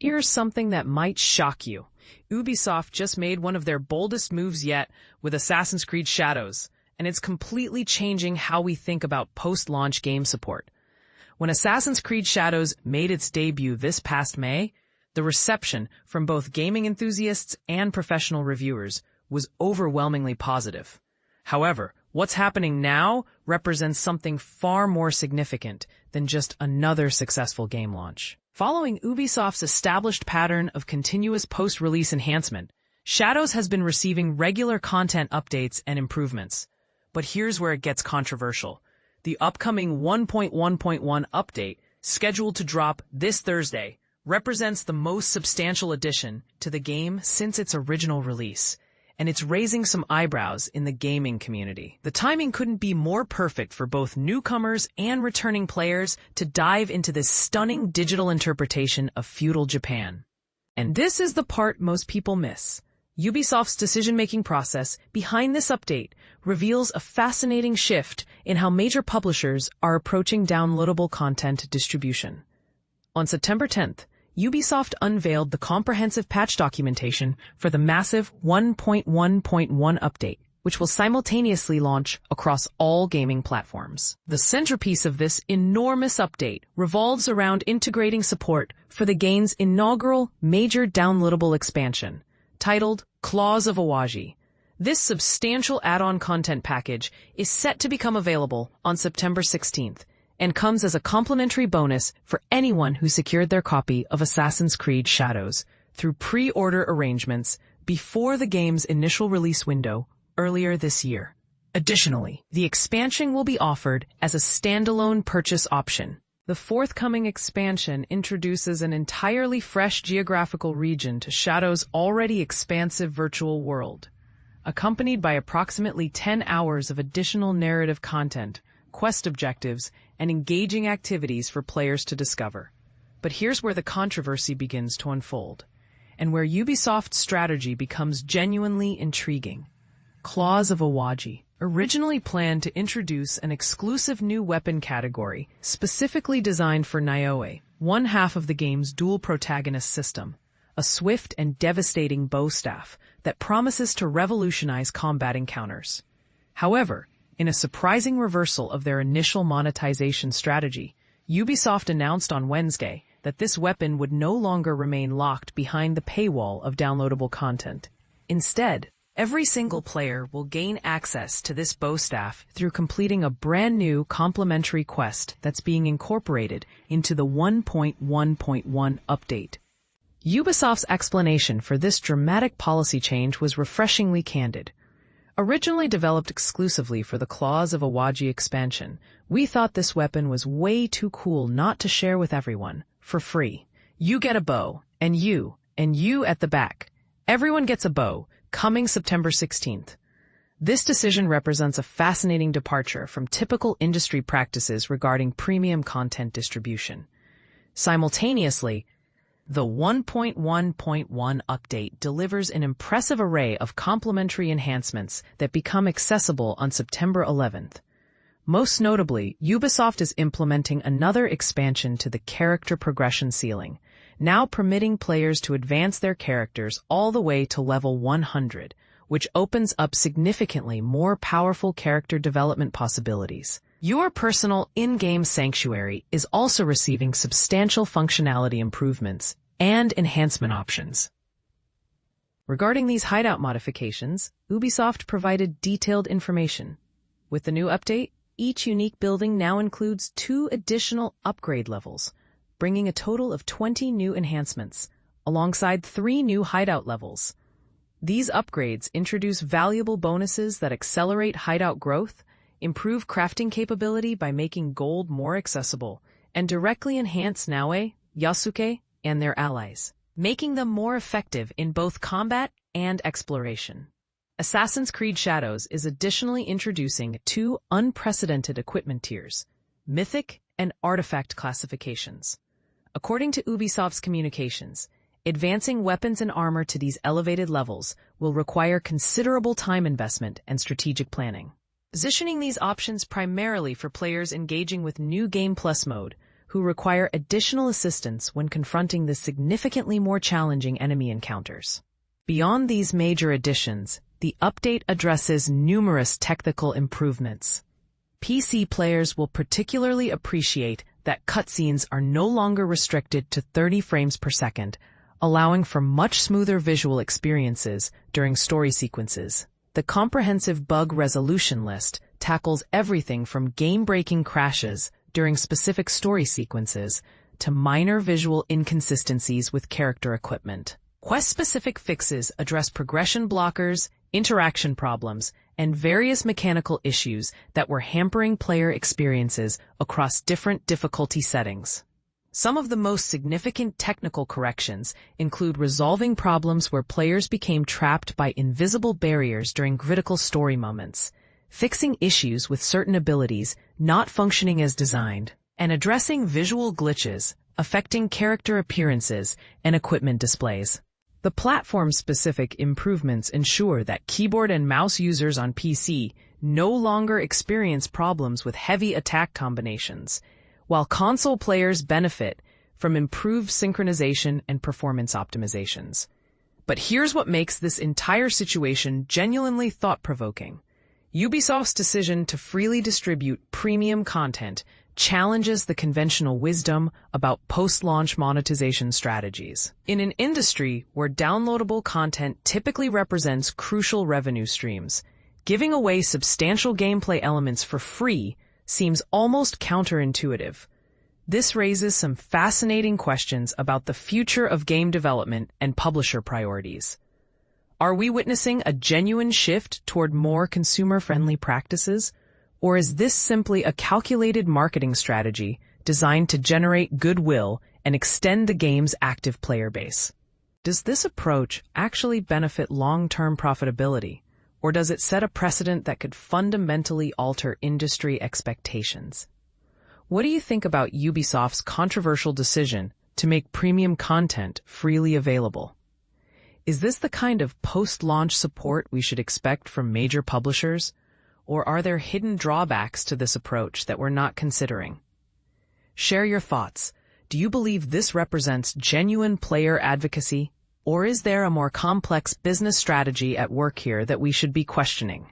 Here's something that might shock you. Ubisoft just made one of their boldest moves yet with Assassin's Creed Shadows, and it's completely changing how we think about post-launch game support. When Assassin's Creed Shadows made its debut this past May, the reception from both gaming enthusiasts and professional reviewers was overwhelmingly positive. However, what's happening now represents something far more significant than just another successful game launch. Following Ubisoft's established pattern of continuous post-release enhancement, Shadows has been receiving regular content updates and improvements. But here's where it gets controversial. The upcoming 1.1.1 update, scheduled to drop this Thursday, represents the most substantial addition to the game since its original release, and it's raising some eyebrows in the gaming community. The timing couldn't be more perfect for both newcomers and returning players to dive into this stunning digital interpretation of feudal Japan. And this is the part most people miss. Ubisoft's decision-making process behind this update reveals a fascinating shift in how major publishers are approaching downloadable content distribution. On September 10th, Ubisoft unveiled the comprehensive patch documentation for the massive 1.1.1 update, which will simultaneously launch across all gaming platforms. The centerpiece of this enormous update revolves around integrating support for the game's inaugural major downloadable expansion, titled Claws of Awaji. This substantial add-on content package is set to become available on September 16th, and comes as a complimentary bonus for anyone who secured their copy of Assassin's Creed Shadows through pre-order arrangements before the game's initial release window earlier this year. Additionally, the expansion will be offered as a standalone purchase option. The forthcoming expansion introduces an entirely fresh geographical region to Shadow's already expansive virtual world, accompanied by approximately 10 hours of additional narrative content, quest objectives, and engaging activities for players to discover. But here's where the controversy begins to unfold, and where Ubisoft's strategy becomes genuinely intriguing. Claws of Awaji, originally planned to introduce an exclusive new weapon category specifically designed for Niobe, one half of the game's dual protagonist system, a swift and devastating bow staff that promises to revolutionize combat encounters. However, in a surprising reversal of their initial monetization strategy, Ubisoft announced on Wednesday that this weapon would no longer remain locked behind the paywall of downloadable content. Instead, every single player will gain access to this bow staff through completing a brand new complimentary quest that's being incorporated into the 1.1.1 update. Ubisoft's explanation for this dramatic policy change was refreshingly candid. Originally developed exclusively for the Claws of Awaji expansion, we thought this weapon was way too cool not to share with everyone, for free. You get a bow, and you at the back. Everyone gets a bow, coming September 16th. This decision represents a fascinating departure from typical industry practices regarding premium content distribution. Simultaneously, the 1.1.1 update delivers an impressive array of complementary enhancements that become accessible on September 11th. Most notably, Ubisoft is implementing another expansion to the character progression ceiling, now permitting players to advance their characters all the way to level 100, which opens up significantly more powerful character development possibilities. Your personal in-game sanctuary is also receiving substantial functionality improvements and enhancement options. Regarding these hideout modifications, Ubisoft provided detailed information. With the new update, each unique building now includes 2 additional upgrade levels, bringing a total of 20 new enhancements, alongside 3 new hideout levels. These upgrades introduce valuable bonuses that accelerate hideout growth, improve crafting capability by making gold more accessible, and directly enhance Naoe, Yasuke, and their allies, making them more effective in both combat and exploration. Assassin's Creed Shadows is additionally introducing 2 unprecedented equipment tiers, Mythic and Artifact classifications. According to Ubisoft's communications, advancing weapons and armor to these elevated levels will require considerable time investment and strategic planning. Positioning these options primarily for players engaging with New Game Plus mode, who require additional assistance when confronting the significantly more challenging enemy encounters. Beyond these major additions, the update addresses numerous technical improvements. PC players will particularly appreciate that cutscenes are no longer restricted to 30 frames per second, allowing for much smoother visual experiences during story sequences. The comprehensive bug resolution list tackles everything from game-breaking crashes during specific story sequences to minor visual inconsistencies with character equipment. Quest-specific fixes address progression blockers, interaction problems, and various mechanical issues that were hampering player experiences across different difficulty settings. Some of the most significant technical corrections include resolving problems where players became trapped by invisible barriers during critical story moments, fixing issues with certain abilities not functioning as designed, and addressing visual glitches affecting character appearances and equipment displays. The platform-specific improvements ensure that keyboard and mouse users on PC no longer experience problems with heavy attack combinations, while console players benefit from improved synchronization and performance optimizations. But here's what makes this entire situation genuinely thought-provoking. Ubisoft's decision to freely distribute premium content challenges the conventional wisdom about post-launch monetization strategies. In an industry where downloadable content typically represents crucial revenue streams, giving away substantial gameplay elements for free seems almost counterintuitive. This raises some fascinating questions about the future of game development and publisher priorities. Are we witnessing a genuine shift toward more consumer-friendly practices? Or is this simply a calculated marketing strategy designed to generate goodwill and extend the game's active player base? Does this approach actually benefit long-term profitability, or does it set a precedent that could fundamentally alter industry expectations? What do you think about Ubisoft's controversial decision to make premium content freely available? Is this the kind of post-launch support we should expect from major publishers? Or are there hidden drawbacks to this approach that we're not considering? Share your thoughts. Do you believe this represents genuine player advocacy? Or is there a more complex business strategy at work here that we should be questioning?